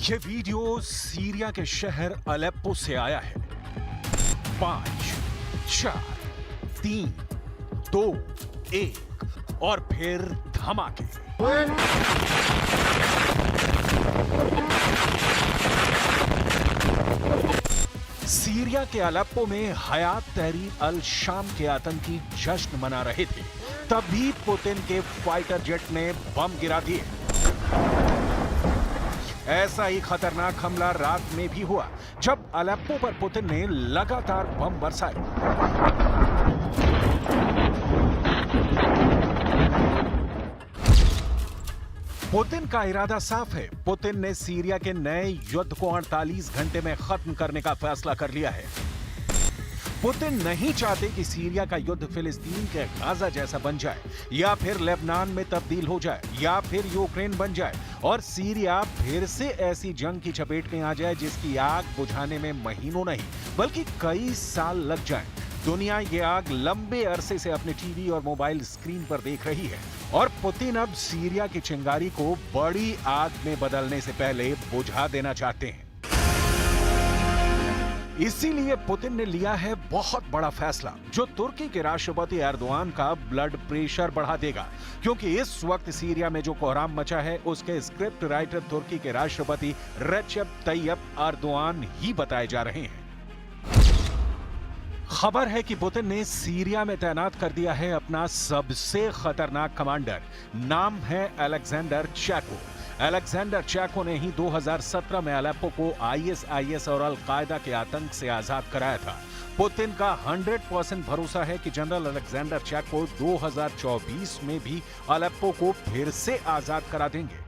ये video Syria के शहर अलेप्पो से आया है। 5, 4, 3, 2, 1 और फिर धमाके। सीरिया के अलेप्पो में हयात तहरीर अल शाम के आतंकी जश्न मना रहे थे, तभी पुतिन के फाइटर जेट ने बम गिरा दिए। ऐसा ही खतरनाक हमला रात में भी हुआ, जब अलेप्पो पर पुतिन ने लगातार बम बरसाए। पुतिन का इरादा साफ है। पुतिन ने सीरिया के नए युद्ध को 48 घंटे में खत्म करने का फैसला कर लिया है। पुतिन नहीं चाहते कि सीरिया का युद्ध फिलिस्तीन के गाजा जैसा बन जाए, या फिर लेबनान में तब्दील हो जाए, या फिर यूक्रेन बन जाए और सीरिया फिर से ऐसी जंग की चपेट में आ जाए जिसकी आग बुझाने में महीनों नहीं बल्कि कई साल लग जाएं। दुनिया ये आग लंबे अरसे से अपने टीवी और मोबाइल स्क्रीन पर देख रही है और पुतिन अब सीरिया की चिंगारी को बड़ी आग में बदलने से पहले बुझा देना चाहते हैं। इसीलिए पुतिन ने लिया है बहुत बड़ा फैसला, जो तुर्की के राष्ट्रपति एर्दोआन का ब्लड प्रेशर बढ़ा देगा, क्योंकि इस वक्त सीरिया में जो कोहराम मचा है उसके स्क्रिप्ट राइटर तुर्की के राष्ट्रपति रेसेप तैयप एर्दोआन ही बताए जा रहे हैं। खबर है कि पुतिन ने सीरिया में तैनात कर दिया है अपना सबसे खतरनाक कमांडर। नाम है अलेक्जेंडर चैको। अलेक्जेंडर चैको ने ही 2017 में अलेप्पो को आईएसआईएस और अल कायदा के आतंक से आजाद कराया था। पुतिन का 100% भरोसा है कि जनरल अलेक्जेंडर चैको 2024 में भी अलेप्पो को फिर से आजाद करा देंगे।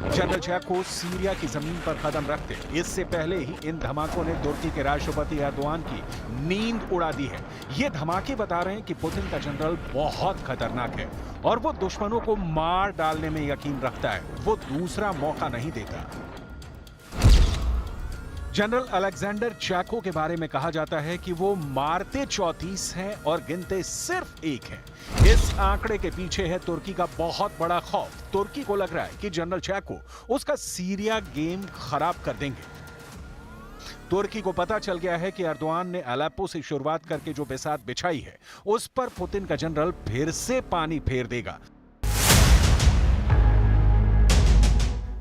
जनरल चैको सीरिया की जमीन पर कदम रखते इससे पहले ही इन धमाकों ने तुर्की के राष्ट्रपति एर्दोआन की नींद उड़ा दी है। ये धमाके बता रहे हैं कि पुतिन का जनरल बहुत खतरनाक है और वो दुश्मनों को मार डालने में यकीन रखता है, वो दूसरा मौका नहीं देता। जनरल अलेक्जेंडर चैको के बारे में कहा जाता है कि वो मारते 34 हैं और गिनते सिर्फ 1 हैं। इस आंकड़े के पीछे है तुर्की का बहुत बड़ा खौफ। तुर्की को लग रहा है कि जनरल चैको उसका सीरिया गेम खराब कर देंगे। तुर्की को पता चल गया है कि एर्दोआन ने अलेप्पो से शुरुआत करके जो बिसात बिछाई है उस पर पुतिन का जनरल फिर से पानी फेर देगा।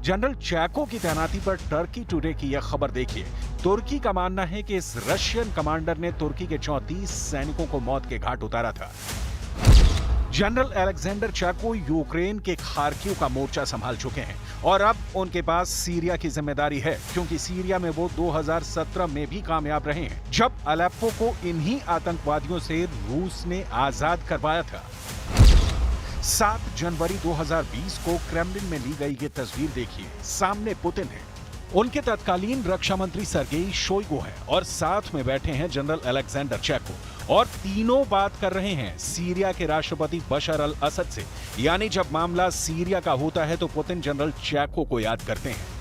जनरल चैको की तैनाती पर टर्की टुडे की यह खबर देखिए। तुर्की का मानना है कि इस रशियन कमांडर ने तुर्की के 34 सैनिकों को मौत के घाट उतारा था। जनरल अलेक्जेंडर चैको यूक्रेन के खार्किव का मोर्चा संभाल चुके हैं और अब उनके पास सीरिया की जिम्मेदारी है, क्योंकि सीरिया में वो 2017 में भी कामयाब रहे हैं, जब अलेप्पो को इन्हीं आतंकवादियों से रूस ने आजाद करवाया था। 7 जनवरी 2020 को क्रेमलिन में ली गई ये तस्वीर देखिए। सामने पुतिन है, उनके तत्कालीन रक्षा मंत्री सर्गेई शोइगु हैं और साथ में बैठे हैं जनरल अलेक्जेंडर चैको, और तीनों बात कर रहे हैं सीरिया के राष्ट्रपति बशर अल असद से। यानी जब मामला सीरिया का होता है तो पुतिन जनरल चैको को याद करते हैं।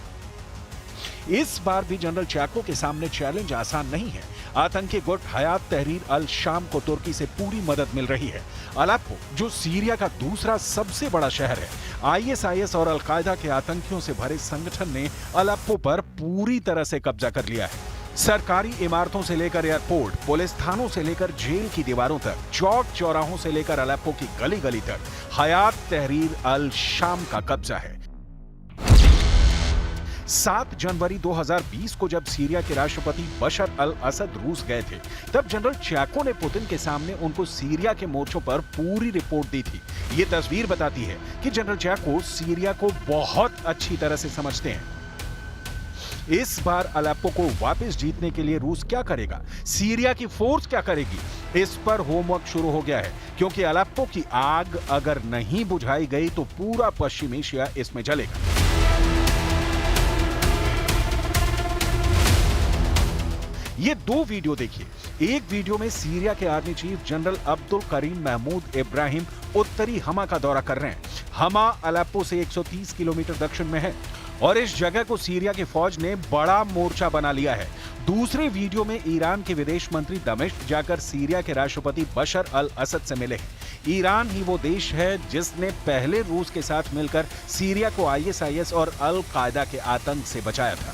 इस बार भी जनरल चैको के सामने चैलेंज आसान नहीं है। आतंकी गुट हयात तहरीर अल शाम को तुर्की से पूरी मदद मिल रही है। अलेप्पो, जो सीरिया का दूसरा सबसे बड़ा शहर है, आईएसआईएस और अल कायदा के आतंकियों से भरे संगठन ने अलेप्पो पर पूरी तरह से कब्जा कर लिया है। सरकारी इमारतों से लेकर एयरपोर्ट, पुलिस थानों से लेकर जेल की दीवारों तक, चौक चौराहों से लेकर अलेप्पो की गली गली तक हयात तहरीर अल शाम का कब्जा है। 7 जनवरी 2020 को जब सीरिया के राष्ट्रपति बशर अल असद रूस गए थे, तब जनरल चैको ने पुतिन के सामने उनको सीरिया के मोर्चों पर पूरी रिपोर्ट दी थी। ये तस्वीर बताती है कि जनरल चैको सीरिया को बहुत अच्छी तरह से समझते हैं। इस बार अलेप्पो को वापस जीतने के लिए रूस क्या करेगा, सीरिया की फोर्स क्या करेगी, इस पर होमवर्क शुरू हो गया है, क्योंकि अलेप्पो की आग अगर नहीं बुझाई गई तो पूरा पश्चिम एशिया इसमें जलेगा। ये 2 वीडियो देखिए। एक वीडियो में सीरिया के army chief general Abdul Karim Mahmood Ibrahim उत्तरी हमा का दौरा कर रहे हैं। हमा अलेप्पो से 130 किलोमीटर दक्षिण में है और इस जगह को सीरिया की फौज ने बड़ा मोर्चा बना लिया है। दूसरे वीडियो में ईरान के विदेश मंत्री दमिश्क जाकर सीरिया के राष्ट्रपति बशर अल असद से मिले हैं। ईरान ही वो देश है जिसने पहले रूस के साथ मिलकर सीरिया को आईएसआईएस और अल कायदा के आतंक से बचाया था।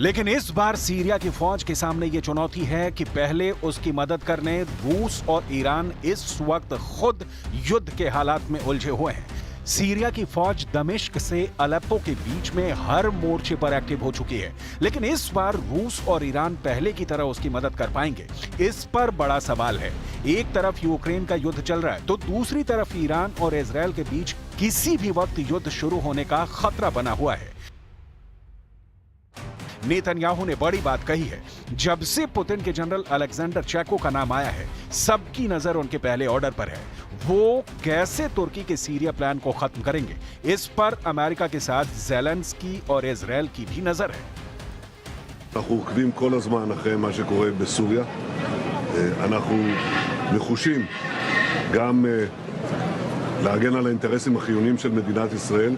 लेकिन इस बार सीरिया की फौज के सामने ये चुनौती है कि पहले उसकी मदद करने रूस और ईरान इस वक्त खुद युद्ध के हालात में उलझे हुए हैं। सीरिया की फौज दमिश्क से अलेप्पो के बीच में हर मोर्चे पर एक्टिव हो चुकी है, लेकिन इस बार रूस और ईरान पहले की तरह उसकी मदद कर पाएंगे, इस पर बड़ा सवाल है। एक तरफ यूक्रेन का युद्ध चल रहा है तो दूसरी तरफ ईरान और इजरायल के बीच किसी भी वक्त युद्ध शुरू होने का खतरा बना हुआ है। नेतन्याहू ने बड़ी बात कही है। जब से पुतिन के जनरल अलेक्जेंडर चैको का नाम आया है, सबकी नजर उनके पहले ऑर्डर पर है। वो कैसे तुर्की के सीरिया प्लान को खत्म करेंगे, इस पर अमेरिका के साथ ज़ेलेंस्की और इजरायल की भी नजर है। אנחנו עוקבים כל הזמן אחרי מה שקורה בסוריה. אנחנו נחושים גם להגן על האינטרסים החיוניים של מדינת ישראל.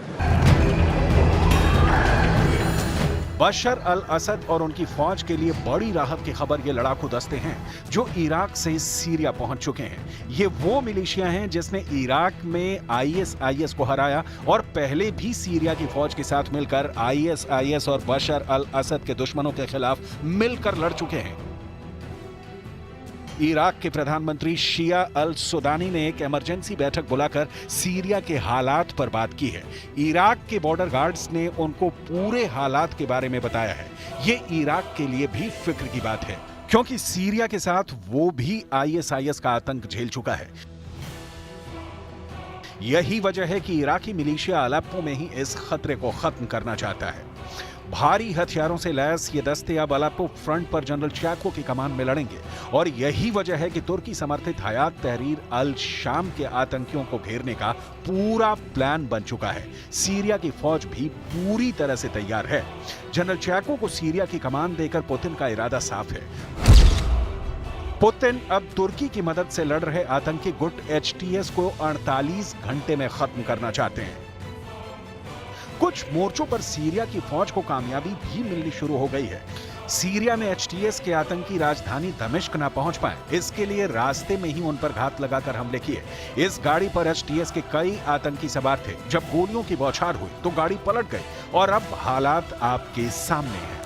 बशर अल असद और उनकी फौज के लिए बड़ी राहत की खबर ये लड़ाकू दस्ते हैं जो इराक से सीरिया पहुंच चुके हैं। ये वो मिलिशिया हैं जिसने इराक में आईएसआईएस को हराया और पहले भी सीरिया की फौज के साथ मिलकर आईएसआईएस और बशर अल असद के दुश्मनों के खिलाफ मिलकर लड़ चुके हैं। इराक के प्रधानमंत्री शिया अल सुदानी ने एक इमरजेंसी बैठक बुलाकर सीरिया के हालात पर बात की है। इराक के बॉर्डर गार्ड्स ने उनको पूरे हालात के बारे में बताया है। ये इराक के लिए भी फिक्र की बात है, क्योंकि सीरिया के साथ वो भी आईएसआईएस का आतंक झेल चुका है। यही वजह है कि इराकी मिलिशिया अलेप्पो में ही इस खतरे को खत्म करना चाहता है। भारी हथियारों से लैस ये दस्ते अब अलेप्पो फ्रंट पर जनरल चैको की कमान में लड़ेंगे और यही वजह है कि तुर्की समर्थित हयात तहरीर अल शाम के आतंकियों को घेरने का पूरा प्लान बन चुका है। सीरिया की फौज भी पूरी तरह से तैयार है। जनरल चैको को सीरिया की कमान देकर पुतिन का इरादा साफ है। पुतिन अब तुर्की की मदद से लड़ रहे आतंकी गुट एचटीएस को 48 घंटे में खत्म करना चाहते हैं। कुछ मोर्चों पर सीरिया की फौज को कामयाबी भी मिलनी शुरू हो गई है। सीरिया में एचटीएस के आतंकी राजधानी दमिश्क न पहुंच पाए, इसके लिए रास्ते में ही उन पर घात लगाकर हमले किए। इस गाड़ी पर एचटीएस के कई आतंकी सवार थे। जब गोलियों की बौछार हुई तो गाड़ी पलट गई और अब हालात आपके सामने हैं।